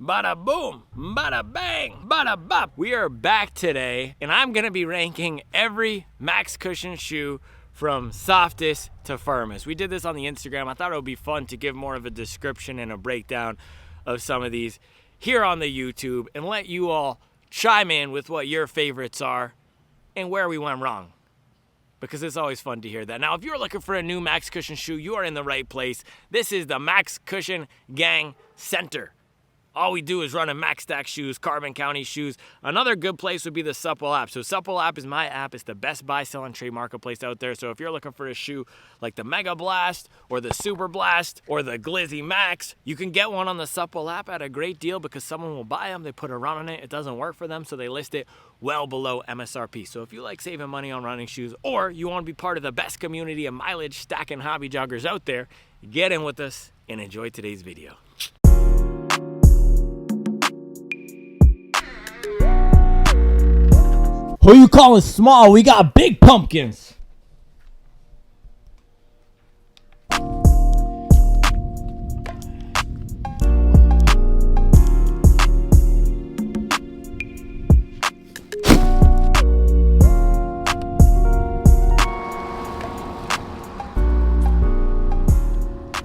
bada boom, bada bang, bada bop. We are back today, and I'm gonna be ranking every max cushion shoe from softest to firmest. We did this on the Instagram. I thought it would be fun to give more of a description and a breakdown of some of these here on the YouTube and let you all chime in with what your favorites are and where we went wrong, because it's always fun to hear that. Now, if you're looking for a new max cushion shoe, you are in the right place. This is the Max Cushion Gang Center. All we do is run in Max Stack shoes, Carbon County shoes. Another good place would be the Supple app. So Supple app is my app. It's the best buy, sell, and trade marketplace out there. So if you're looking for a shoe like the Mega Blast or the Super Blast or the Glizzy Max, you can get one on the Supple app at a great deal because someone will buy them. They put a run on it. It doesn't work for them, so they list it well below MSRP. So if you like saving money on running shoes, or you want to be part of the best community of mileage stacking hobby joggers out there, get in with us and enjoy today's video. Who you calling small? We got big pumpkins.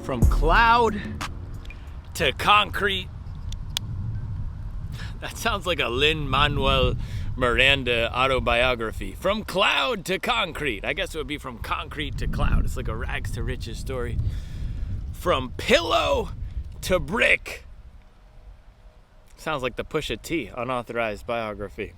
From cloud to concrete. That sounds like a Lin-Manuel Miranda autobiography. From cloud to concrete. I guess it would be from concrete to cloud. It's like a rags to riches story. From pillow to brick. Sounds like the Pusha T unauthorized biography.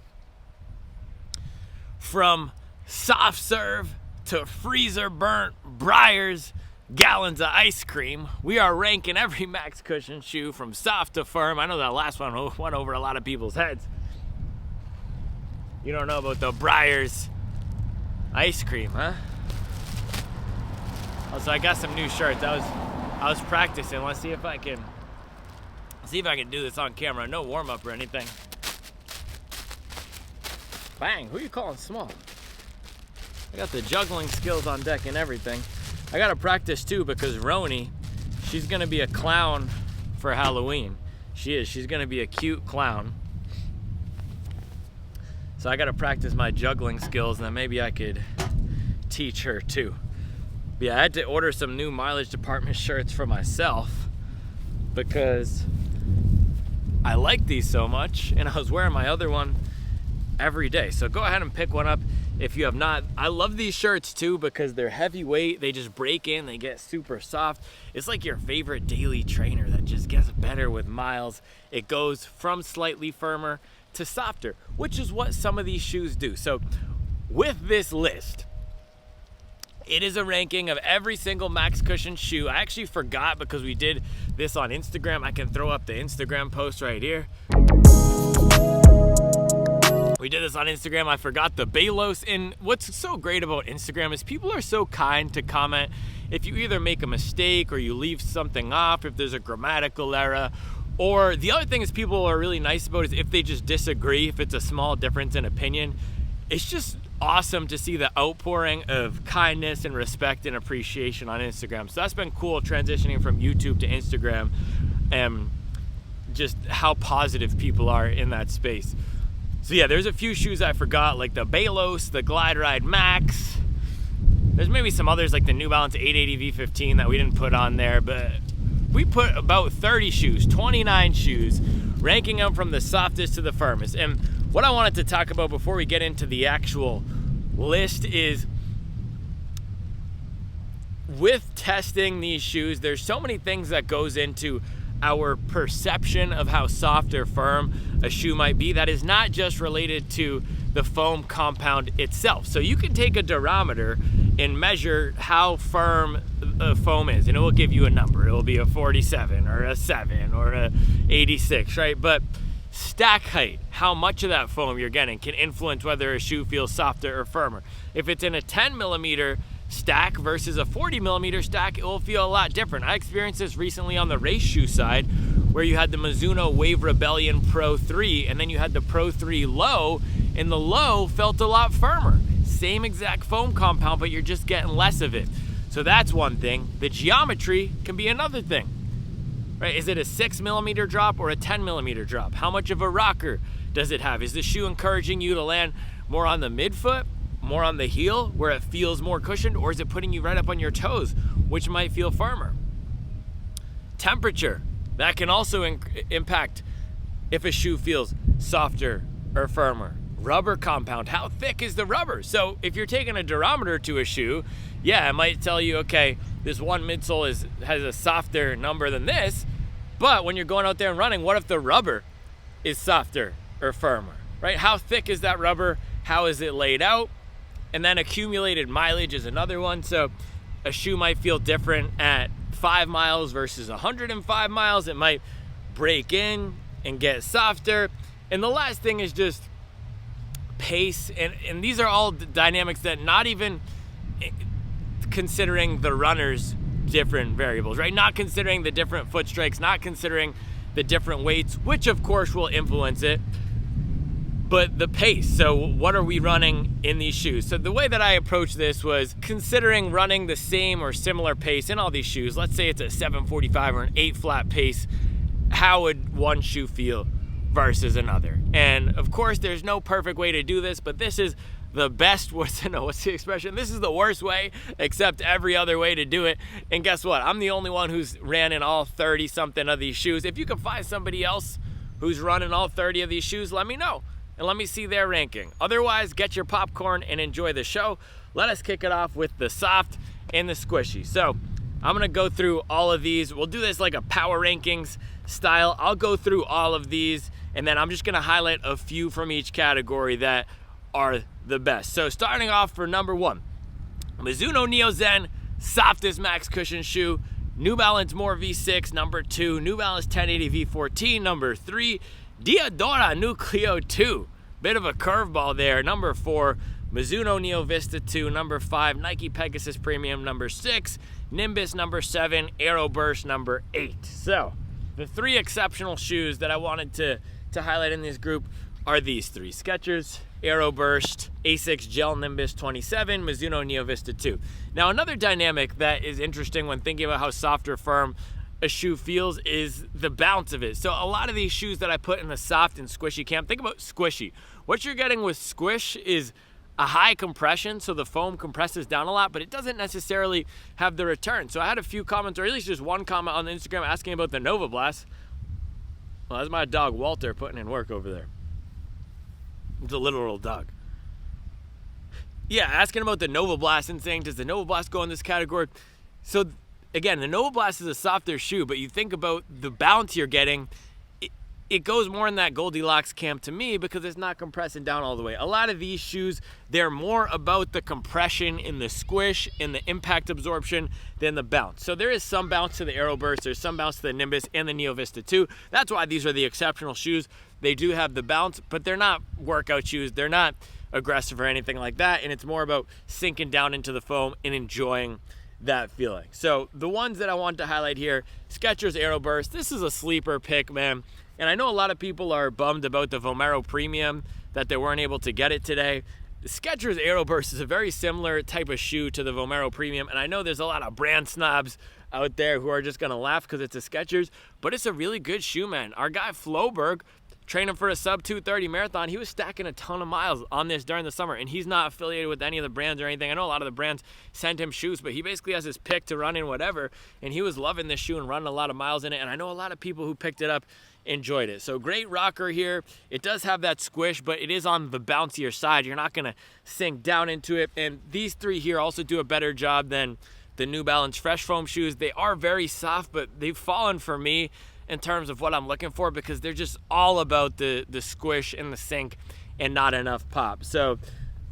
From soft serve to freezer burnt Breyers gallons of ice cream. We are ranking every max cushion shoe from soft to firm. I know that last one went over a lot of people's heads. You don't know about the Breyers ice cream, huh? Also, I got some new shirts. I was practicing. Let's see if I can do this on camera. No warm up or anything. Bang! Who are you calling small? I got the juggling skills on deck and everything. I gotta practice too because Roni, she's gonna be a clown for Halloween. She is. She's gonna be a cute clown. So I gotta practice my juggling skills, and then maybe I could teach her too. But yeah, I had to order some new mileage department shirts for myself because I like these so much, and I was wearing my other one every day. So go ahead and pick one up if you have not. I love these shirts too because they're heavyweight. They just break in, they get super soft. It's like your favorite daily trainer that just gets better with miles. It goes from slightly firmer to softer, which is what some of these shoes do. So with this list, it is a ranking of every single max cushion shoe. I actually forgot because we did this on Instagram. I can throw up the Instagram post right here. We did this on Instagram. I forgot the Balos. And what's so great about Instagram is people are so kind to comment if you either make a mistake or you leave something off, if there's a grammatical error. Or the other thing is people are really nice about is if they just disagree, if it's a small difference in opinion. It's just awesome to see the outpouring of kindness and respect and appreciation on Instagram. So that's been cool, transitioning from YouTube to Instagram, and just how positive people are in that space. So yeah, there's a few shoes I forgot, like the Balos, the Glide Ride Max. There's maybe some others like the New Balance 880 V15 that we didn't put on there, but we put about 30 shoes, 29 shoes, ranking them from the softest to the firmest. And what I wanted to talk about before we get into the actual list is, with testing these shoes, there's so many things that goes into our perception of how soft or firm a shoe might be that is not just related to the foam compound itself. So you can take a durometer and measure how firm the foam is, and it will give you a number. It will be a 47 or a 7 or a 86, right? But stack height, how much of that foam you're getting, can influence whether a shoe feels softer or firmer. If it's in a 10 millimeter stack versus a 40 millimeter stack, it will feel a lot different. I experienced this recently on the race shoe side, where you had the Mizuno Wave Rebellion Pro 3, and then you had the Pro 3 Low, and the Low felt a lot firmer. Same exact foam compound, but you're just getting less of it. So that's one thing. The geometry can be another thing. right? Is it a 6mm drop or a 10mm drop? How much of a rocker does it have? Is the shoe encouraging you to land more on the midfoot, more on the heel where it feels more cushioned, or is it putting you right up on your toes, which might feel firmer? Temperature, that can also impact if a shoe feels softer or firmer. Rubber compound, how thick is the rubber? So if you're taking a durometer to a shoe, yeah, it might tell you, okay, this one midsole has a softer number than this, but when you're going out there and running, what if the rubber is softer or firmer, right? How thick is that rubber? How is it laid out? And then accumulated mileage is another one. So a shoe might feel different at 5 miles versus 105 miles. It might break in and get softer. And the last thing is just pace, and these are all dynamics that not even considering the runner's different variables, right? Not considering the different foot strikes, not considering the different weights, which of course will influence it, but the pace. So what are we running in these shoes? So the way that I approached this was considering running the same or similar pace in all these shoes. Let's say it's a 7:45 or an 8 flat pace. How would one shoe feel versus another? And of course there's no perfect way to do this, but this is the best, what's the expression? This is the worst way, except every other way to do it. And guess what? I'm the only one who's ran in all 30 something of these shoes. If you can find somebody else who's running all 30 of these shoes, let me know and let me see their ranking. Otherwise, get your popcorn and enjoy the show. Let us kick it off with the soft and the squishy. So I'm gonna go through all of these. We'll do this like a power rankings style. I'll go through all of these, and then I'm just gonna highlight a few from each category that are the best. So starting off for number 1, Mizuno Neo Zen Softest Max Cushion Shoe. New Balance More V6, number 2. New Balance 1080 V14, number 3. Diadora Nucleo 2. Bit of a curveball there, number 4. Mizuno Neo Vista 2, number 5. Nike Pegasus Premium, number 6. Nimbus, number 7. Aeroburst, number 8. So the 3 exceptional shoes that I wanted to highlight in this group are these 3: Skechers, Aeroburst, Asics Gel Nimbus 27, Mizuno Neo Vista 2. Now another dynamic that is interesting when thinking about how soft or firm a shoe feels is the bounce of it. So a lot of these shoes that I put in the soft and squishy camp, think about squishy. What you're getting with squish is a high compression, so the foam compresses down a lot, but it doesn't necessarily have the return. So I had a few comments, or at least just one comment on Instagram asking about the Nova Blast. Well, that's my dog Walter putting in work over there. It's a literal dog. Yeah, asking about the Nova Blast and saying, does the Nova Blast go in this category? So again, the Nova Blast is a softer shoe, but you think about the bounce you're getting, it goes more in that Goldilocks camp to me because it's not compressing down all the way. A lot of these shoes, they're more about the compression in the squish, in the impact absorption than the bounce. So there is some bounce to the Aeroburst, there's some bounce to the Nimbus and the Neo Vista 2. That's why these are the exceptional shoes. They do have the bounce, but they're not workout shoes. They're not aggressive or anything like that. And it's more about sinking down into the foam and enjoying that feeling. So the ones that I want to highlight here, Skechers Aeroburst. This is a sleeper pick, man. And I know a lot of people are bummed about the Vomero Premium, that they weren't able to get it today. The Skechers Aeroburst is a very similar type of shoe to the Vomero Premium. And I know there's a lot of brand snobs out there who are just gonna laugh because it's a Skechers, but it's a really good shoe, man. Our guy Floberg, training for a sub 230 marathon, he was stacking a ton of miles on this during the summer, and he's not affiliated with any of the brands or anything. I know a lot of the brands send him shoes, but he basically has his pick to run in whatever, and he was loving this shoe and running a lot of miles in it, and I know a lot of people who picked it up enjoyed it. So great rocker here. It does have that squish, but it is on the bouncier side. You're not gonna sink down into it, and these 3 here also do a better job than the New Balance Fresh Foam shoes. They are very soft, but they've fallen for me in terms of what I'm looking for because they're just all about the squish and the sink and not enough pop. So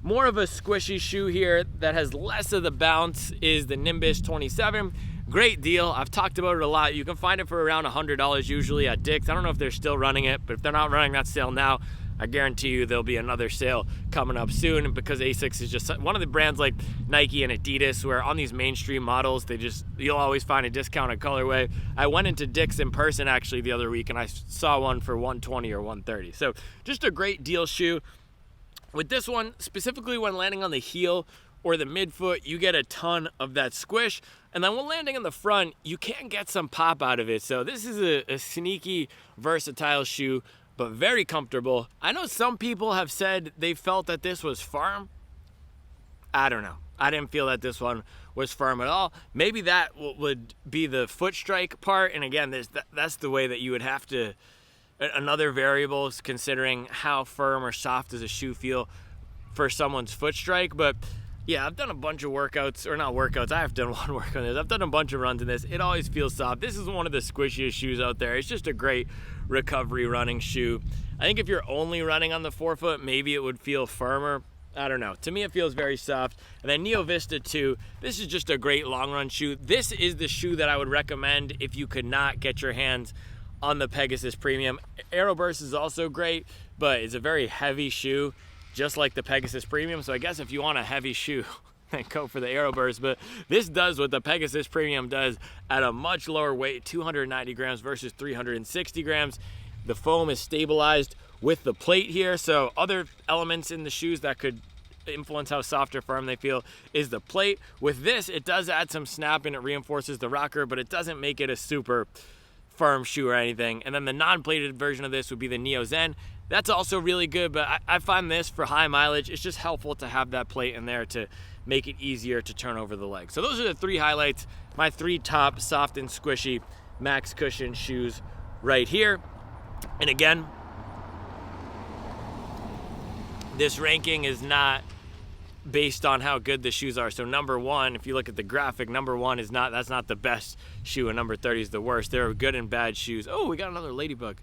more of a squishy shoe here that has less of the bounce is the Nimbus 27. Great deal. I've talked about it a lot. You can find it for around $100 usually at Dick's. I don't know if they're still running it, but if they're not running that sale now, I guarantee you there'll be another sale coming up soon because Asics is just one of the brands like Nike and Adidas where on these mainstream models, you'll always find a discounted colorway. I went into Dick's in person actually the other week and I saw one for $120 or $130. So just a great deal shoe. With this one, specifically when landing on the heel or the midfoot, you get a ton of that squish. And then when landing in the front, you can get some pop out of it. So this is a sneaky, versatile shoe, but very comfortable. I know some people have said they felt that this was firm. I don't know. I didn't feel that this one was firm at all. Maybe that would be the foot strike part. And again, that's the way that you would have to, another variable is considering how firm or soft does a shoe feel for someone's foot strike. But yeah, I've done a bunch of workouts, or not workouts, I have done one workout on this. I've done a bunch of runs in this. It always feels soft. This is one of the squishiest shoes out there. It's just a great recovery running shoe. I think if you're only running on the forefoot, maybe it would feel firmer. I don't know. To me, it feels very soft. And then Neo Vista 2, this is just a great long run shoe. This is the shoe that I would recommend if you could not get your hands on the Pegasus Premium. Aeroburst is also great, but it's a very heavy shoe, just like the Pegasus Premium. So I guess if you want a heavy shoe, then go for the Aeroburst. But this does what the Pegasus Premium does at a much lower weight, 290 grams versus 360 grams. The foam is stabilized with the plate here. So other elements in the shoes that could influence how soft or firm they feel is the plate. With this, it does add some snap and it reinforces the rocker, but it doesn't make it a super firm shoe or anything. And then the non-plated version of this would be the Neo Zen. That's also really good, but I find this for high mileage, it's just helpful to have that plate in there to make it easier to turn over the leg. So those are the three highlights, my three top soft and squishy max cushion shoes right here. And again, this ranking is not based on how good the shoes are. So number one, if you look at the graphic, number one is not, that's not the best shoe, and number 30 is the worst. There are good and bad shoes. Oh, we got another ladybug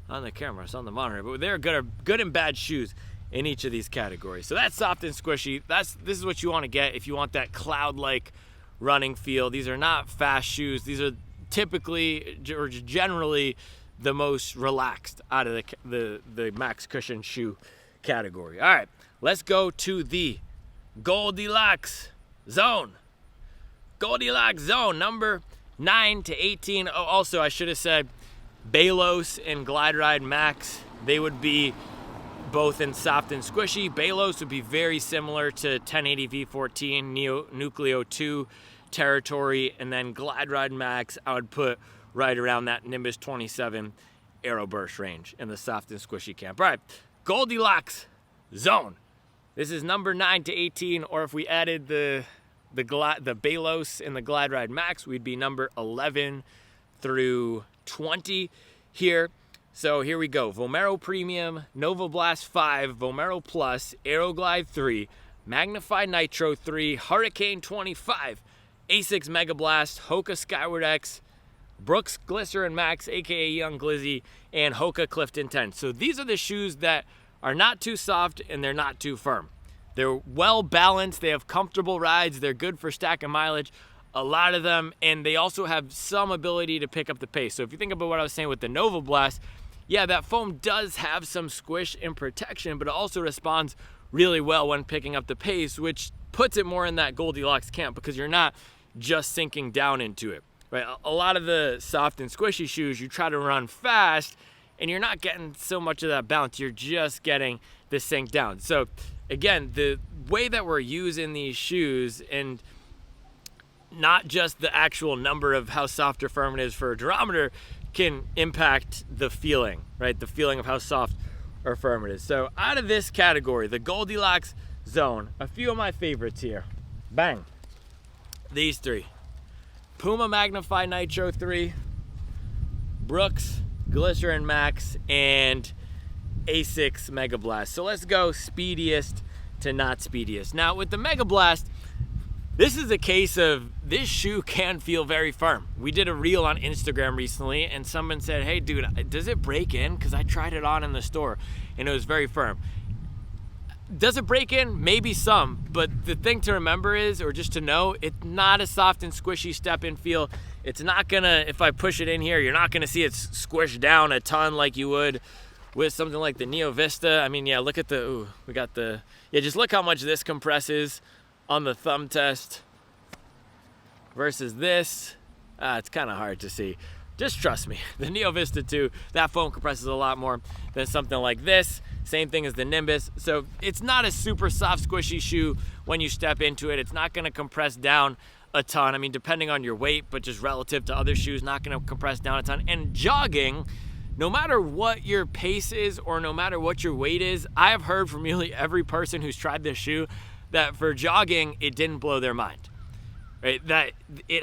on the camera. It's on the monitor, but there are good and bad shoes in each of these categories. So that's soft and squishy. This is what you want to get if you want that cloud-like running feel. These are not fast shoes. These are typically or generally the most relaxed out of the max cushion shoe category. All right, let's go to the Goldilocks Zone. Goldilocks Zone, number 9 to 18. Oh, also, I should have said Balos and Glide Ride Max. They would be both in soft and squishy. Balos would be very similar to 1080 V14, Neo Nucleo 2 territory, and then Glide Ride Max, I would put right around that Nimbus 27 Aeroburst range in the soft and squishy camp. All right, Goldilocks Zone. This is number 9 to 18, or if we added the Balos and the Glide Ride Max, we'd be number 11 through 20 here. So here we go. Vomero Premium, Nova Blast 5, Vomero Plus, Aeroglide 3, Magnify Nitro 3, Hurricane 25, Asics Mega Blast, Hoka Skyward X, Brooks Glycerin Max, aka Young Glizzy, and Hoka Clifton 10. So these are the shoes that are not too soft and they're not too firm. They're well balanced, they have comfortable rides, they're good for stacking mileage, a lot of them, and they also have some ability to pick up the pace. So if you think about what I was saying with the Nova Blast, yeah, that foam does have some squish and protection, but it also responds really well when picking up the pace, which puts it more in that Goldilocks camp because you're not just sinking down into it. Right? A lot of the soft and squishy shoes, you try to run fast and you're not getting so much of that bounce. You're just getting the sink down. So again, the way that we're using these shoes, and not just the actual number of how soft or firm it is for a durometer, can impact the feeling, right? The feeling of how soft or firm it is. So out of this category, the Goldilocks Zone, a few of my favorites here. Bang. These three. Puma Magnify Nitro 3, Brooks Glycerin Max, and Asics Mega Blast. So let's go speediest to not speediest. Now with the Mega Blast, this is a case of this shoe can feel very firm. We did a reel on Instagram recently and someone said, hey dude, does it break in? Because I tried it on in the store and it was very firm. Does it break in? Maybe some, but the thing to remember is, or just to know, it's not a soft and squishy step-in feel. It's not gonna, if I push it in here, you're not gonna see it squish down a ton like you would with something like the Neo Vista. I mean, yeah, look at the, ooh, we got the, yeah, just look how much this compresses on the thumb test versus this. It's kind of hard to see, just trust me, the Neo Vista 2, that foam compresses a lot more than something like this. Same thing as the Nimbus. So it's not a super soft, squishy shoe when you step into it. It's not gonna compress down a ton. I mean, depending on your weight, but just relative to other shoes, not gonna compress down a ton. And jogging, no matter what your pace is or no matter what your weight is, I have heard from nearly every person who's tried this shoe that for jogging, it didn't blow their mind. Right? That you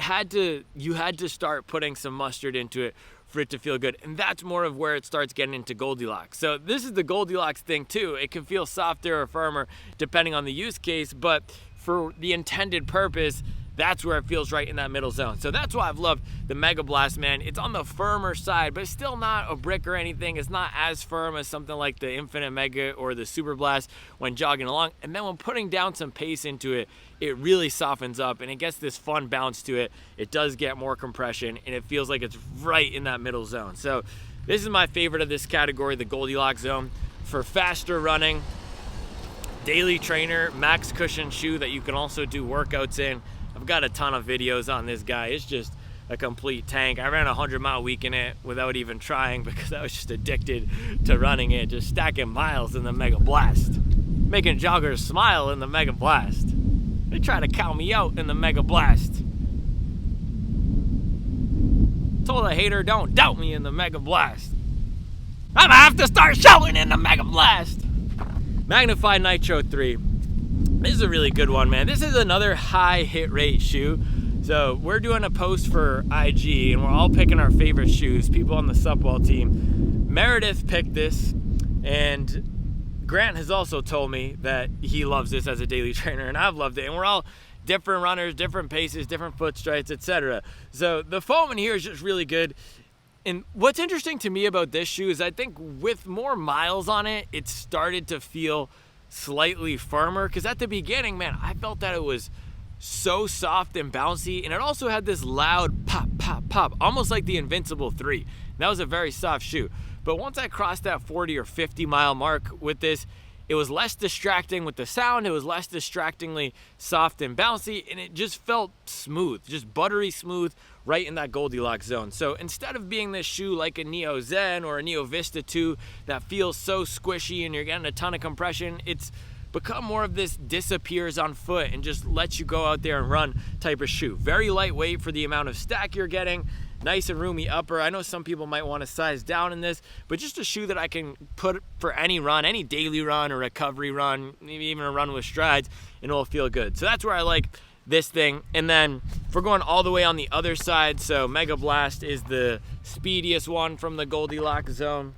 had to start putting some mustard into it for it to feel good. And that's more of where it starts getting into Goldilocks. So this is the Goldilocks thing too. It can feel softer or firmer depending on the use case, but for the intended purpose, that's where it feels right in that middle zone. So that's why I've loved the Mega Blast, man. It's on the firmer side, but it's still not a brick or anything. It's not as firm as something like the Infinite Mega or the Super Blast when jogging along. And then when putting down some pace into it, it really softens up and it gets this fun bounce to it. It does get more compression and it feels like it's right in that middle zone. So this is my favorite of this category, the Goldilocks Zone. For faster running, daily trainer, max cushion shoe that you can also do workouts in. I've got a ton of videos on this guy. It's just a complete tank. I ran a 100-mile week in it without even trying because I was just addicted to running it, just stacking miles in the Mega Blast, making joggers smile in the Mega Blast. They try to count me out in the Mega Blast. Told a hater, don't doubt me in the Mega Blast. I'm gonna have to start shouting in the Mega Blast. Magnified Nitro 3. This is a really good one, man. This is another high hit rate shoe. So we're doing a post for IG and we're all picking our favorite shoes, people on the Supwell team. Meredith picked this and Grant has also told me that he loves this as a daily trainer and I've loved it. And we're all different runners, different paces, different foot strikes, etc. So the foam in here is just really good. And what's interesting to me about this shoe is I think with more miles on it, it started to feel slightly firmer, because at the beginning, man, I felt that it was so soft and bouncy, and it also had this loud pop, pop, pop, almost like the Invincible 3. That was a very soft shoe. But once I crossed that 40 or 50 mile mark with this, it was less distracting with the sound, it was less distractingly soft and bouncy, and it just felt smooth, just buttery smooth, right in that Goldilocks zone. So instead of being this shoe like a Neo Zen or a Neo Vista 2 that feels so squishy and you're getting a ton of compression, it's become more of this disappears on foot and just lets you go out there and run type of shoe. Very lightweight for the amount of stack you're getting. Nice and roomy upper. I know some people might want to size down in this, but just a shoe that I can put for any run, any daily run or recovery run, maybe even a run with strides, and it'll feel good. So that's where I like this thing. And then if we're going all the way on the other side, so Mega Blast is the speediest one from the Goldilocks zone.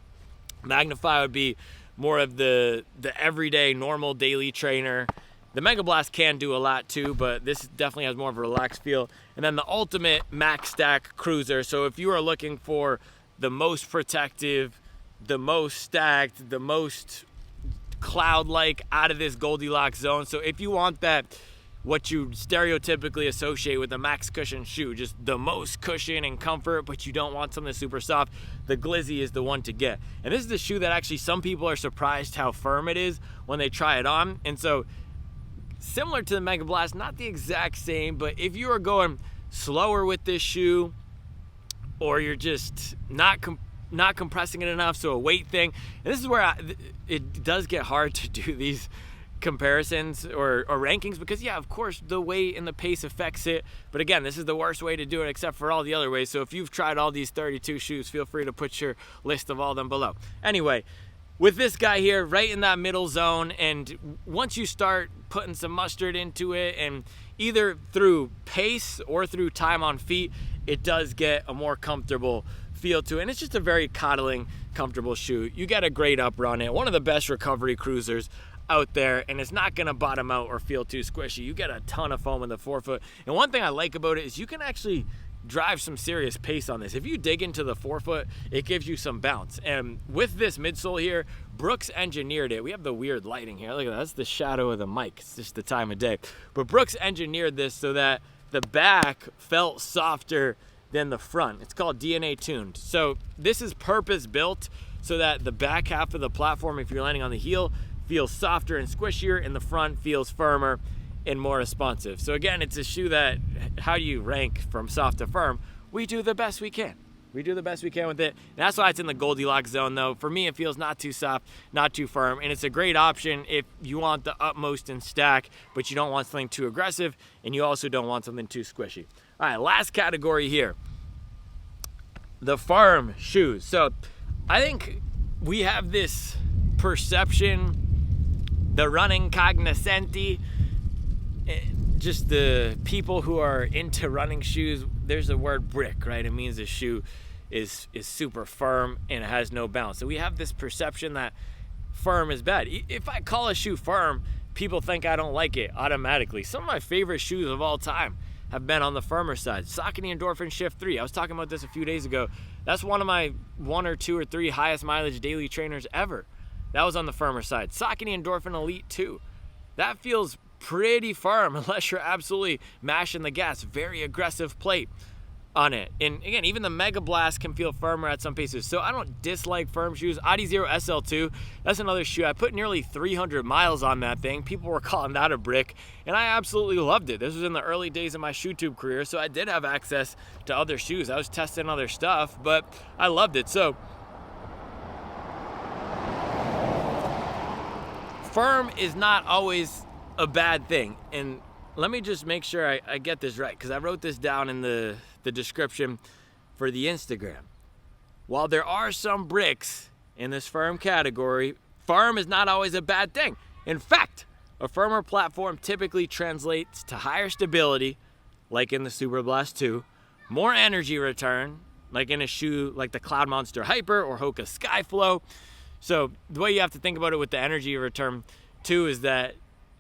Magnify would be more of the everyday normal daily trainer. The Mega Blast can do a lot too, but this definitely has more of a relaxed feel. And then the ultimate max stack cruiser. So if you are looking for the most protective, the most stacked, the most cloud-like out of this Goldilocks zone. So if you want that, what you stereotypically associate with a max cushion shoe, just the most cushion and comfort, but you don't want something super soft, the Glizzy is the one to get. And this is the shoe that actually some people are surprised how firm it is when they try it on. And so similar to the Mega Blast, not the exact same, but if you are going slower with this shoe or you're just not compressing it enough, so a weight thing, and this is where it does get hard to do these comparisons or rankings, because yeah, of course the weight and the pace affects it, but again, this is the worst way to do it except for all the other ways. So if you've tried all these 32 shoes, feel free to put your list of all of them below. Anyway, with this guy here, right in that middle zone, and once you start putting some mustard into it, and either through pace or through time on feet, it does get a more comfortable feel to it, and it's just a very coddling, comfortable shoe. You get a great up run in, one of the best recovery cruisers out there, and it's not going to bottom out or feel too squishy. You get a ton of foam in the forefoot, and one thing I like about it is you can actually drive some serious pace on this. If you dig into the forefoot, it gives you some bounce. And with this midsole here, Brooks engineered it. We have the weird lighting here. Look at that. That's the shadow of the mic. It's just the time of day. But Brooks engineered this so that the back felt softer than the front. It's called DNA tuned. So this is purpose built so that the back half of the platform, if you're landing on the heel, feels softer and squishier, and the front feels firmer and more responsive. So again, it's a shoe that, how do you rank from soft to firm? We do the best we can. We do the best we can with it. And that's why it's in the Goldilocks zone, though. For me, it feels not too soft, not too firm, and it's a great option if you want the utmost in stack, but you don't want something too aggressive, and you also don't want something too squishy. All right, last category here, the firm shoes. So I think we have this perception, the running cognoscenti, just the people who are into running shoes, there's the word brick, right? It means the shoe is super firm and it has no bounce. So we have this perception that firm is bad. If I call a shoe firm, people think I don't like it automatically. Some of my favorite shoes of all time have been on the firmer side. Saucony Endorphin Shift 3. I was talking about this a few days ago. That's one of my 1 or 2 or 3 highest mileage daily trainers ever. That was on the firmer side. Saucony Endorphin Elite 2. That feels pretty firm unless you're absolutely mashing the gas. Very aggressive plate on it. And again, even the Mega Blast can feel firmer at some paces. So I don't dislike firm shoes. Adi Zero SL2, that's another shoe. I put nearly 300 miles on that thing. People were calling that a brick, and I absolutely loved it. This was in the early days of my ShoeTube career, so I did have access to other shoes. I was testing other stuff, but I loved it. So firm is not always a bad thing. And let me just make sure I get this right, because I wrote this down in the description for the Instagram. While there are some bricks in this firm category, firm is not always a bad thing. In fact, a firmer platform typically translates to higher stability, like in the Super Blast 2, more energy return, like in a shoe like the Cloud Monster Hyper or Hoka Skyflow. So the way you have to think about it with the energy return too is that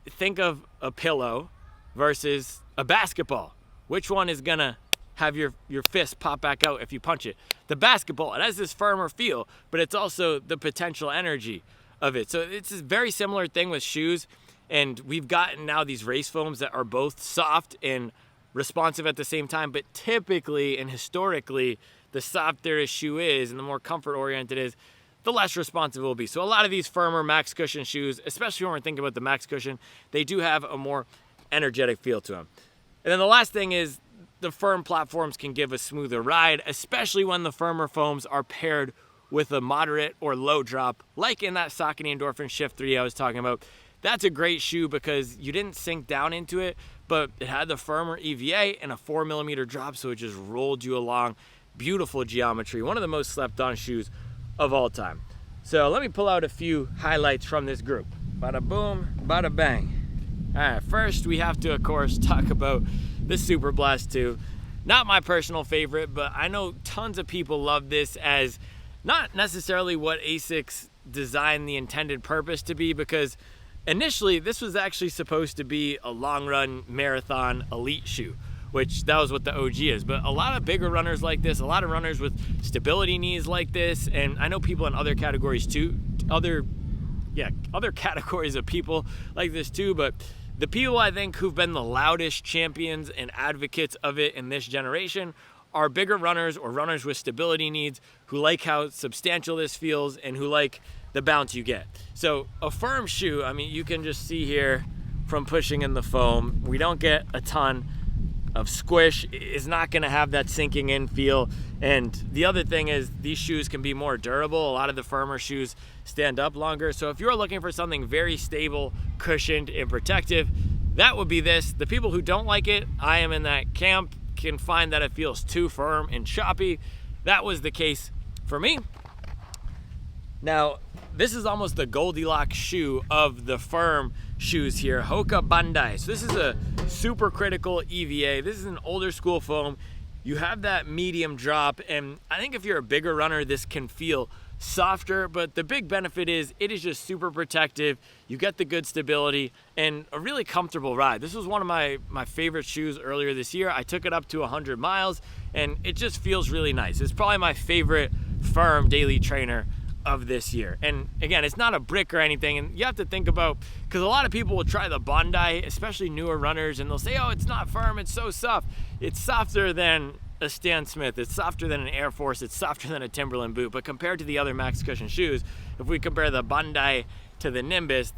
think of a pillow versus a basketball. Which one is gonna have your fist pop back out if you punch it? The basketball, it has this firmer feel, but it's also the potential energy of it. So it's a very similar thing with shoes, and we've gotten now these race foams that are both soft and responsive at the same time, but typically and historically, the softer a shoe is and the more comfort oriented it is, the less responsive it will be. So a lot of these firmer max cushion shoes, especially when we're thinking about the max cushion, they do have a more energetic feel to them. And then the last thing is the firm platforms can give a smoother ride, especially when the firmer foams are paired with a moderate or low drop, like in that Saucony Endorphin Shift 3 I was talking about. That's a great shoe because you didn't sink down into it, but it had the firmer EVA and a 4mm drop, so it just rolled you along. Beautiful geometry. One of the most slept on shoes of all time. So let me pull out a few highlights from this group. Bada boom, bada bang. All right, first we have to, of course, talk about the Super Blast 2. Not my personal favorite, but I know tons of people love this as not necessarily what ASICS designed the intended purpose to be, because initially this was actually supposed to be a long run marathon elite shoe, which that was what the OG is. But a lot of bigger runners like this, a lot of runners with stability knees like this, and I know people in other categories too, other categories of people like this too, but the people I think who've been the loudest champions and advocates of it in this generation are bigger runners or runners with stability needs who like how substantial this feels and who like the bounce you get. So a firm shoe, I mean, you can just see here from pushing in the foam, we don't get a ton of squish. Is not going to have that sinking in feel. And the other thing is these shoes can be more durable. A lot of the firmer shoes stand up longer. So if you're looking for something very stable, cushioned, and protective, that would be this. The people who don't like it, I am in that camp, can find that it feels too firm and choppy. That was the case for me. Now, this is almost the Goldilocks shoe of the firm shoes here, Hoka Bandai. So this is a super critical EVA. This is an older school foam. You have that medium drop, and I think if you're a bigger runner, this can feel softer, but the big benefit is it is just super protective. You get the good stability and a really comfortable ride. This was one of my favorite shoes earlier this year. I took it up to 100 miles, and it just feels really nice. It's probably my favorite firm daily trainer of this year. And again, it's not a brick or anything, and you have to think about, because a lot of people will try the Bandai, especially newer runners, and they'll say, oh, it's not firm, it's so soft. It's softer than a Stan Smith, it's softer than an Air Force, it's softer than a Timberland boot. But compared to the other max cushion shoes, if we compare the Bandai to the Nimbus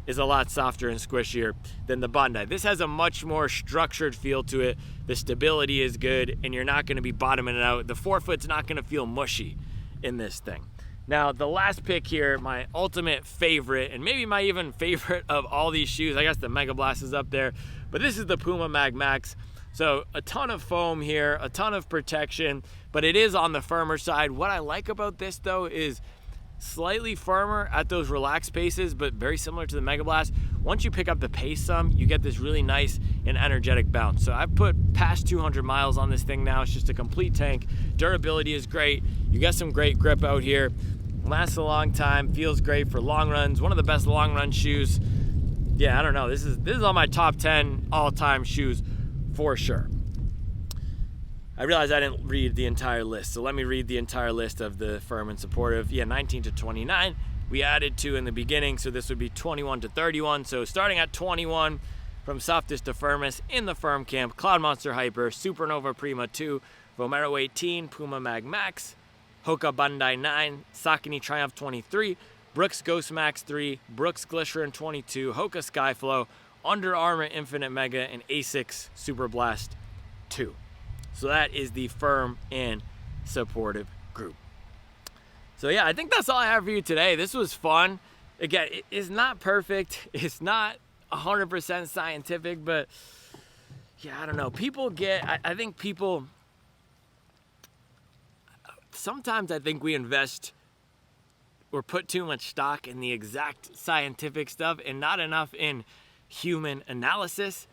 is a lot softer and squishier than the Bandai. This has a much more structured feel to it. The stability is good, and you're not gonna be bottoming it out. The forefoot's not gonna feel mushy in this thing. Now, the last pick here, my ultimate favorite, and maybe my even favorite of all these shoes, I guess the Mega Blast is up there, but this is the Puma Mag Max. So a ton of foam here, a ton of protection, but it is on the firmer side. What I like about this though is slightly firmer at those relaxed paces, but very similar to the Mega Blast. Once you pick up the pace some, you get this really nice and energetic bounce. So I've put past 200 miles on this thing now. It's just a complete tank. Durability is great. You get some great grip out here. Lasts a long time, feels great for long runs. One of the best long run shoes. Yeah, I don't know. This is on my top 10 all-time shoes for sure. I realized I didn't read the entire list, so let me read the entire list of the firm and supportive. Yeah, 19 to 29. We added 2 in the beginning, so this would be 21 to 31. So starting at 21, from softest to firmest in the firm camp, Cloud Monster Hyper, Supernova Prima 2, Vomero 18, Puma Mag Max, Hoka Bandai 9, Saucony Triumph 23, Brooks Ghost Max 3, Brooks Glycerin 22, Hoka Skyflow, Under Armour Infinite Mega, and Asics Super Blast 2. So that is the firm and supportive group. So yeah, I think that's all I have for you today. This was fun. Again, it's not perfect. It's not 100% scientific, but yeah, I don't know. I think people, sometimes I think we invest or put too much stock in the exact scientific stuff and not enough in human analysis.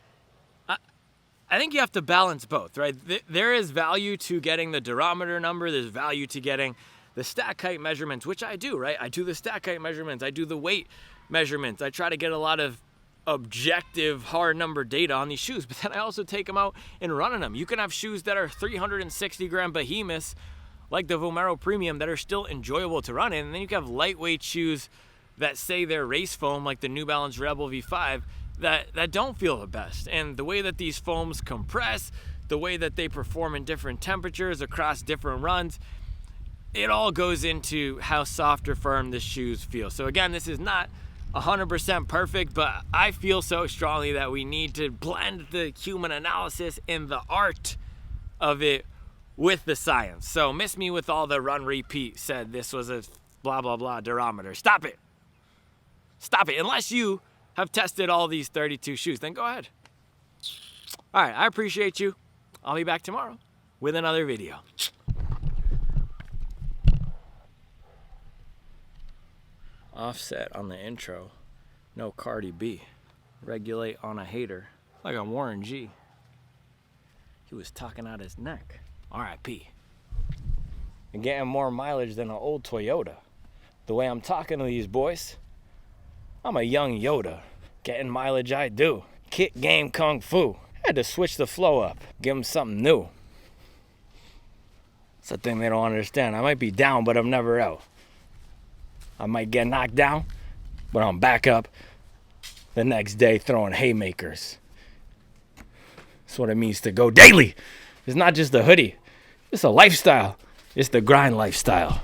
I think you have to balance both, right? There is value to getting the durometer number. There's value to getting the stack height measurements, which I do, right? I do the stack height measurements. I do the weight measurements. I try to get a lot of objective hard number data on these shoes, but then I also take them out and run in them. You can have shoes that are 360 gram behemoths like the Vomero Premium that are still enjoyable to run in, and then you can have lightweight shoes that say they're race foam like the New Balance Rebel V5 that don't feel the best. And the way that these foams compress, the way that they perform in different temperatures across different runs, it all goes into how soft or firm the shoes feel. So again, this is not 100% perfect, but I feel so strongly that we need to blend the human analysis and the art of it with the science. So miss me with all the run repeat said this was a blah blah blah durometer. Stop it. Stop it. Unless you have tested all these 32 shoes, then go ahead. All right, I appreciate you. I'll be back tomorrow with another video. Offset on the intro. No Cardi B. Regulate on a hater. Like a Warren G. He was talking out his neck. R.I.P. And getting more mileage than an old Toyota. The way I'm talking to these boys, I'm a young Yoda. Getting mileage I do. Kick game kung fu. Had to switch the flow up. Give them something new. It's a thing they don't understand. I might be down, but I'm never out. I might get knocked down, but I'm back up the next day throwing haymakers. That's what it means to go daily. It's not just a hoodie. It's a lifestyle. It's the grind lifestyle.